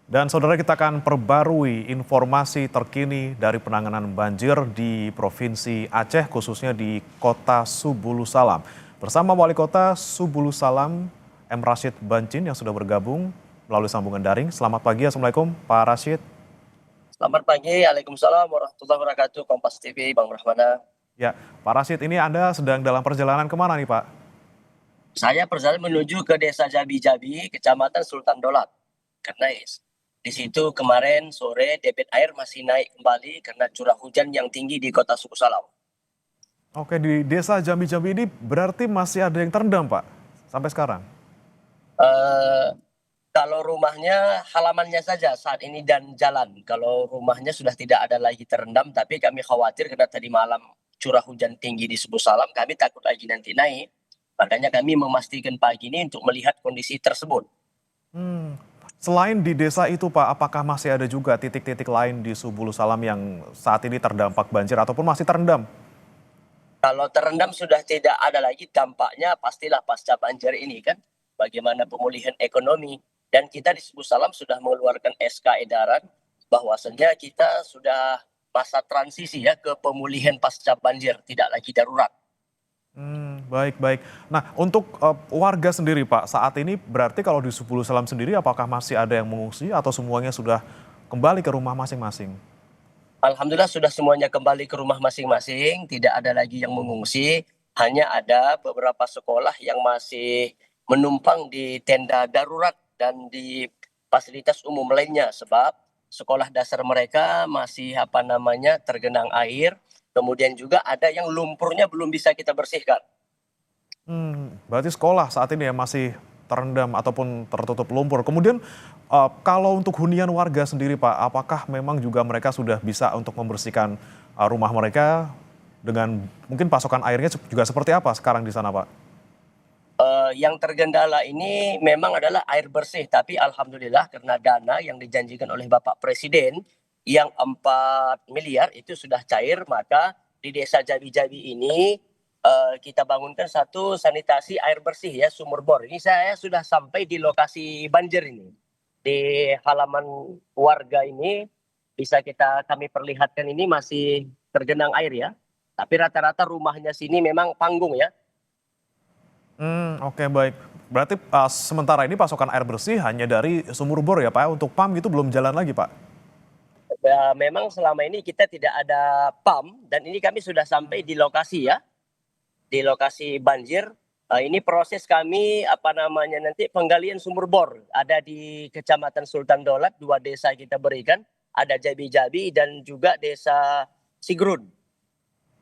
Dan saudara, kita akan perbarui informasi terkini dari penanganan banjir di Provinsi Aceh, khususnya di Kota Subulu Salam. Bersama Wali Kota Subulu Salam, M. Rashid Bancin yang sudah bergabung melalui sambungan daring. Selamat pagi, Assalamualaikum Pak Rashid. Selamat pagi, Waalaikumsalam warahmatullahi wabarakatuh, Kompas TV, Bang Rahmana. Ya, Pak Rashid, ini Anda sedang dalam perjalanan kemana nih Pak? Saya perjalanan menuju ke Desa Jabi-Jabi, Kecamatan Sultan Dolat. Karena di situ kemarin sore debit air masih naik kembali karena curah hujan yang tinggi di Kota Suku Salam. Oke, di desa Jambi-Jambi ini berarti masih ada yang terendam Pak, sampai sekarang? Eh, Kalau rumahnya, halamannya saja saat ini dan jalan. Kalau rumahnya sudah tidak ada lagi terendam, tapi kami khawatir karena tadi malam curah hujan tinggi di Suku Salam, kami takut lagi nanti naik. Makanya kami memastikan pagi ini untuk melihat kondisi tersebut. Hmm. Selain di desa itu Pak, apakah masih ada juga titik-titik lain di Subulu Salam yang saat ini terdampak banjir ataupun masih terendam? Kalau terendam sudah tidak ada lagi, dampaknya pastilah pasca banjir ini kan. Bagaimana pemulihan ekonomi. Dan kita di Suku Salam sudah mengeluarkan SK edaran bahwasannya kita sudah masa transisi ya ke pemulihan pasca banjir, tidak lagi darurat. Baik, baik. Nah, untuk warga sendiri Pak, saat ini berarti kalau di Subulu Salam sendiri apakah masih ada yang mengungsi atau semuanya sudah kembali ke rumah masing-masing? Alhamdulillah sudah semuanya kembali ke rumah masing-masing, tidak ada lagi yang mengungsi, hanya ada beberapa sekolah yang masih menumpang di tenda darurat dan di fasilitas umum lainnya sebab sekolah dasar mereka masih tergenang air, kemudian juga ada yang lumpurnya belum bisa kita bersihkan. Berarti sekolah saat ini ya masih terendam ataupun tertutup lumpur. Kemudian kalau untuk hunian warga sendiri Pak, apakah memang juga mereka sudah bisa untuk membersihkan rumah mereka dengan mungkin pasokan airnya juga seperti apa sekarang di sana Pak? Yang tergendala ini memang adalah air bersih, tapi alhamdulillah karena dana yang dijanjikan oleh Bapak Presiden yang 4 miliar itu sudah cair, maka di Desa Jabi-Jabi ini kita bangunkan satu sanitasi air bersih ya, sumur bor. Ini saya sudah sampai di lokasi banjir ini. Di halaman warga ini bisa kami perlihatkan ini masih tergenang air ya. Tapi rata-rata rumahnya sini memang panggung ya. Oke, baik. Berarti sementara ini pasokan air bersih hanya dari sumur bor ya Pak, ya? Untuk PAM gitu belum jalan lagi Pak? Ya, memang selama ini kita tidak ada PAM dan ini kami sudah sampai di lokasi ya, di lokasi banjir. Ini proses kami nanti penggalian sumur bor ada di Kecamatan Sultan Dolat, 2 desa kita berikan, ada Jabi-Jabi dan juga Desa Sigrun.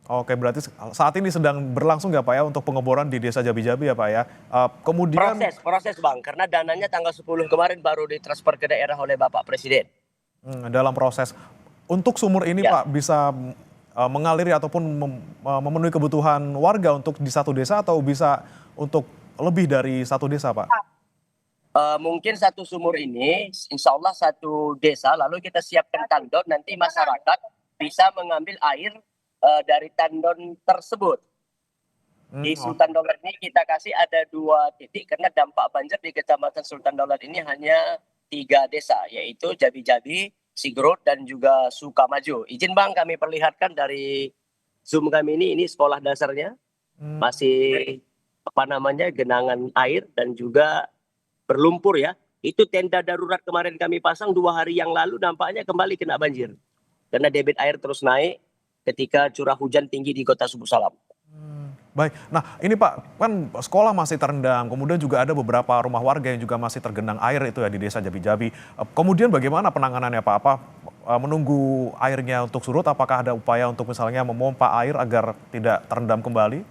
Oke, berarti saat ini sedang berlangsung nggak Pak ya untuk pengeboran di desa Jabi-Jabi ya Pak ya? Kemudian Proses Bang, karena dananya tanggal 10 kemarin baru ditransfer ke daerah oleh Bapak Presiden. dalam proses untuk sumur ini Ya. Pak bisa mengaliri ataupun memenuhi kebutuhan warga untuk di satu desa atau bisa untuk lebih dari satu desa Pak? Mungkin satu sumur ini, insya Allah satu desa, lalu kita siapkan tandon, nanti masyarakat bisa mengambil air dari tandon tersebut. Di Oh. Sultan Daulat ini kita kasih ada 2 titik, karena dampak banjir di Kecamatan Sultan Daulat ini hanya 3 desa, yaitu Jabi-Jabi, Sigrut, dan juga Sukamaju. Izin Bang kami perlihatkan dari Zoom kami ini sekolah dasarnya, Hmm. masih genangan air dan juga berlumpur ya. Itu tenda darurat kemarin kami pasang 2 hari yang lalu, nampaknya kembali kena banjir. Karena debit air terus naik ketika curah hujan tinggi di Kota Suku Salam. Baik, nah ini Pak, kan sekolah masih terendam, kemudian juga ada beberapa rumah warga yang juga masih tergenang air itu ya di desa Jabi-Jabi. Kemudian bagaimana penanganannya Pak? Apa menunggu airnya untuk surut, apakah ada upaya untuk misalnya memompa air agar tidak terendam kembali?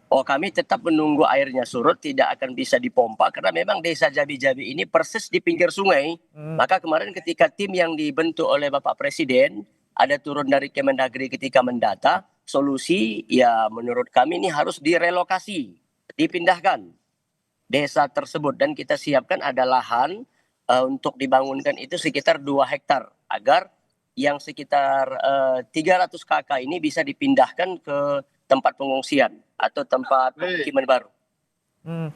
Oh, kami tetap menunggu airnya surut, tidak akan bisa dipompa karena memang Desa Jabi-Jabi ini persis di pinggir sungai. Hmm. Maka kemarin ketika tim yang dibentuk oleh Bapak Presiden ada turun dari Kemendagri ketika mendata, solusi ya menurut kami ini harus direlokasi, dipindahkan desa tersebut, dan kita siapkan ada lahan untuk dibangunkan itu sekitar 2 hektar agar yang sekitar 300 KK ini bisa dipindahkan ke tempat pengungsian atau tempat pemukiman baru. Hmm.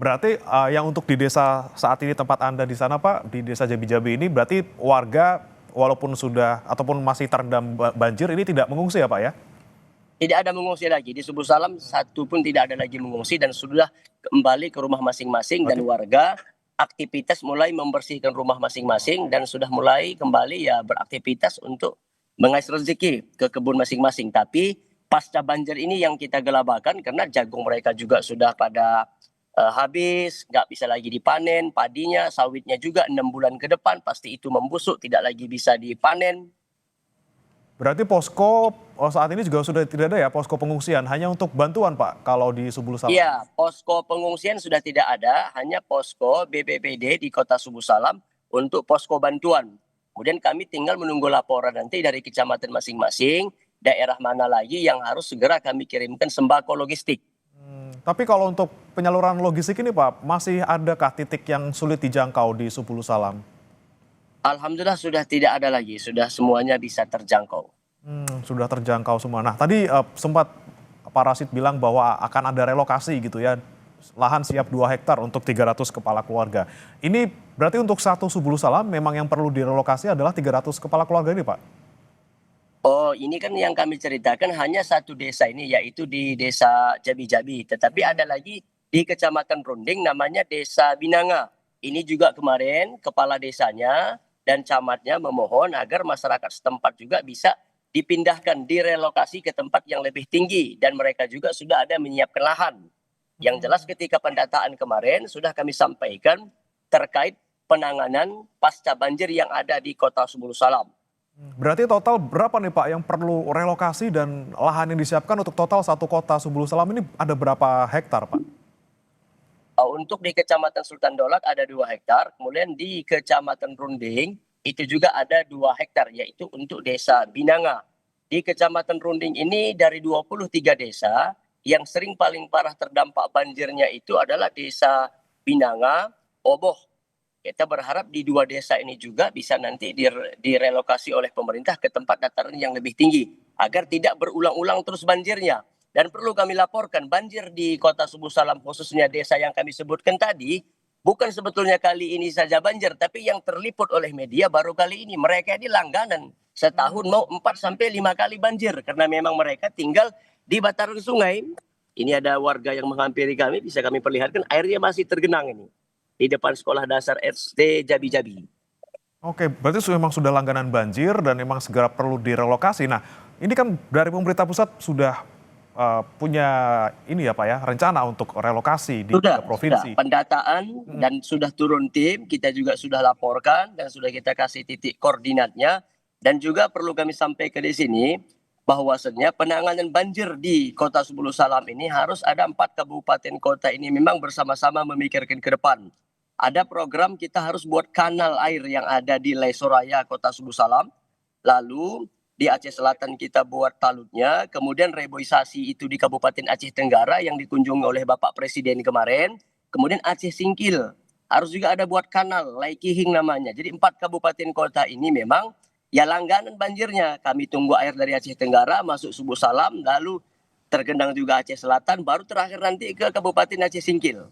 Berarti yang untuk di desa saat ini tempat Anda di sana Pak, di desa Jabi-Jabi ini berarti warga walaupun sudah ataupun masih terendam banjir ini tidak mengungsi ya Pak ya? Tidak ada mengungsi lagi. Di Subuh Salam satu pun tidak ada lagi mengungsi dan sudah kembali ke rumah masing-masing dan Berarti warga aktivitas mulai membersihkan rumah masing-masing dan sudah mulai kembali ya beraktivitas untuk mengais rezeki ke kebun masing-masing. Tapi pasca banjir ini yang kita gelabakan karena jagung mereka juga sudah pada habis, nggak bisa lagi dipanen, padinya, sawitnya juga 6 bulan ke depan pasti itu membusuk, tidak lagi bisa dipanen. berarti posko saat ini juga sudah tidak ada ya posko pengungsian hanya untuk bantuan Pak kalau di Subulu Salam. Iya, posko pengungsian sudah tidak ada, hanya posko BPBD di Kota Subuh Salam untuk posko bantuan. Kemudian kami tinggal menunggu laporan nanti dari kecamatan masing-masing, daerah mana lagi yang harus segera kami kirimkan sembako logistik. Tapi kalau untuk penyaluran logistik ini Pak, masih adakah titik yang sulit dijangkau di Subulu Salam? Alhamdulillah sudah tidak ada lagi, sudah semuanya bisa terjangkau. Sudah terjangkau semua. Nah tadi sempat Pak Rashid bilang bahwa akan ada relokasi gitu ya, lahan siap 2 hektar untuk 300 kepala keluarga. Ini berarti untuk satu Subulu Salam memang yang perlu direlokasi adalah 300 kepala keluarga ini Pak? Oh, ini kan yang kami ceritakan hanya satu desa ini, yaitu di Desa Jabi-Jabi. Tetapi ada lagi di Kecamatan Runding namanya Desa Binanga. Ini juga kemarin kepala desanya dan camatnya memohon agar masyarakat setempat juga bisa dipindahkan, direlokasi ke tempat yang lebih tinggi. Dan mereka juga sudah ada menyiapkan lahan. Yang jelas ketika pendataan kemarin sudah kami sampaikan terkait penanganan pasca banjir yang ada di Kota Subulu Salam. Berarti total berapa nih Pak yang perlu relokasi dan lahan yang disiapkan untuk total satu kota Subulu Salam ini ada berapa hektar Pak? Untuk di Kecamatan Sultan Daulat ada 2 hektar, kemudian di Kecamatan Runding itu juga ada 2 hektar, yaitu untuk Desa Binanga. Di Kecamatan Runding ini dari 23 desa, yang sering paling parah terdampak banjirnya itu adalah Desa Binanga, Oboh. Kita berharap di 2 desa ini juga bisa nanti direlokasi oleh pemerintah ke tempat dataran yang lebih tinggi, agar tidak berulang-ulang terus banjirnya. Dan perlu kami laporkan, banjir di Kota Subuh Salam khususnya desa yang kami sebutkan tadi, bukan sebetulnya kali ini saja banjir, tapi yang terliput oleh media baru kali ini. Mereka ini langganan, setahun mau 4 sampai 5 kali banjir, karena memang mereka tinggal di bantaran sungai. Ini ada warga yang menghampiri kami, bisa kami perlihatkan airnya masih tergenang ini di depan sekolah dasar SD Jabi-Jabi. Oke, berarti memang sudah langganan banjir dan memang segera perlu direlokasi. Nah, ini kan dari pemerintah pusat sudah punya ini ya Pak ya, rencana untuk relokasi di provinsi. Sudah pendataan dan sudah turun tim, kita juga sudah laporkan dan sudah kita kasih titik koordinatnya. Dan juga perlu kami sampaikan di sini bahwasannya penanganan banjir di Kota Subulu Salam ini harus ada 4 kabupaten kota ini memang bersama-sama memikirkan ke depan. Ada program kita harus buat kanal air yang ada di Lesoraya, Kota Subuh Salam. Lalu di Aceh Selatan kita buat talutnya. Kemudian reboisasi itu di Kabupaten Aceh Tenggara yang dikunjungi oleh Bapak Presiden kemarin. Kemudian Aceh Singkil. Harus juga ada buat kanal, Laikihing namanya. Jadi 4 kabupaten kota ini memang ya langganan banjirnya. Kami tunggu air dari Aceh Tenggara masuk Subuh Salam. Lalu tergenang juga Aceh Selatan. Baru terakhir nanti ke Kabupaten Aceh Singkil.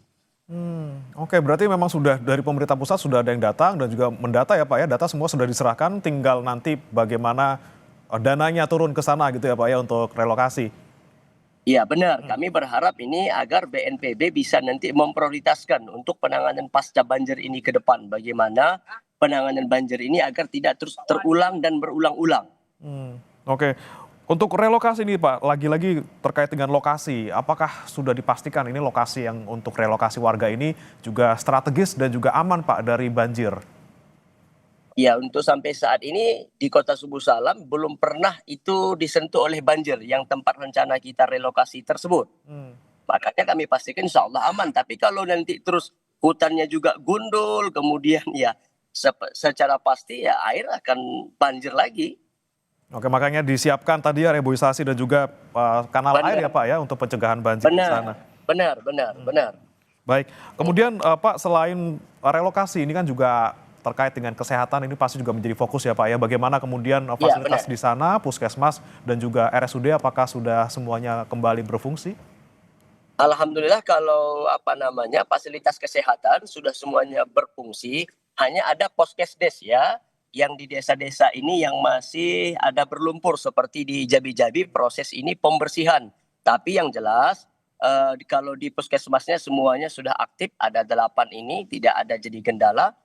Oke, berarti memang sudah dari pemerintah pusat sudah ada yang datang dan juga mendata ya Pak ya, data semua sudah diserahkan, tinggal nanti bagaimana dananya turun ke sana gitu ya Pak ya untuk relokasi. Iya benar, kami berharap ini agar BNPB bisa nanti memprioritaskan untuk penanganan pasca banjir ini ke depan. Bagaimana penanganan banjir ini agar tidak terus terulang dan berulang-ulang. Oke, untuk relokasi ini Pak, lagi-lagi terkait dengan lokasi, apakah sudah dipastikan ini lokasi yang untuk relokasi warga ini juga strategis dan juga aman Pak dari banjir? Ya, untuk sampai saat ini di Kota Subuh Salam belum pernah itu disentuh oleh banjir yang tempat rencana kita relokasi tersebut. Makanya kami pastikan insya Allah aman. Tapi kalau nanti terus hutannya juga gundul, kemudian ya secara pasti ya air akan banjir lagi. Oke, makanya disiapkan tadi ya reboisasi dan juga kanal air ya Pak ya untuk pencegahan banjir di sana. Benar. Baik, kemudian Pak selain relokasi ini kan juga terkait dengan kesehatan ini pasti juga menjadi fokus ya Pak ya. Bagaimana kemudian fasilitas di sana, puskesmas dan juga RSUD apakah sudah semuanya kembali berfungsi? Alhamdulillah kalau fasilitas kesehatan sudah semuanya berfungsi, hanya ada Poskesdes ya yang di desa-desa ini yang masih ada berlumpur seperti di Jabi-Jabi proses ini pembersihan. Tapi yang jelas kalau di puskesmasnya semuanya sudah aktif, ada 8 ini tidak ada jadi kendala.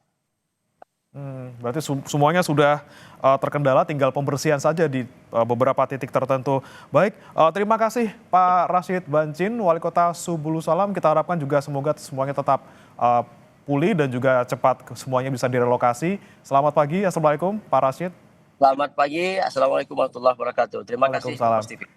Berarti semuanya sudah terkendala, tinggal pembersihan saja di beberapa titik tertentu. Baik, terima kasih Pak Rashid Bancin, Wali Kota Subulu Salam. Kita harapkan juga semoga semuanya tetap pulih dan juga cepat semuanya bisa direlokasi. Selamat pagi, Assalamualaikum Pak Rashid. Selamat pagi, Assalamualaikum warahmatullahi wabarakatuh. Terima kasih, Waalaikumsalam. Mas TV.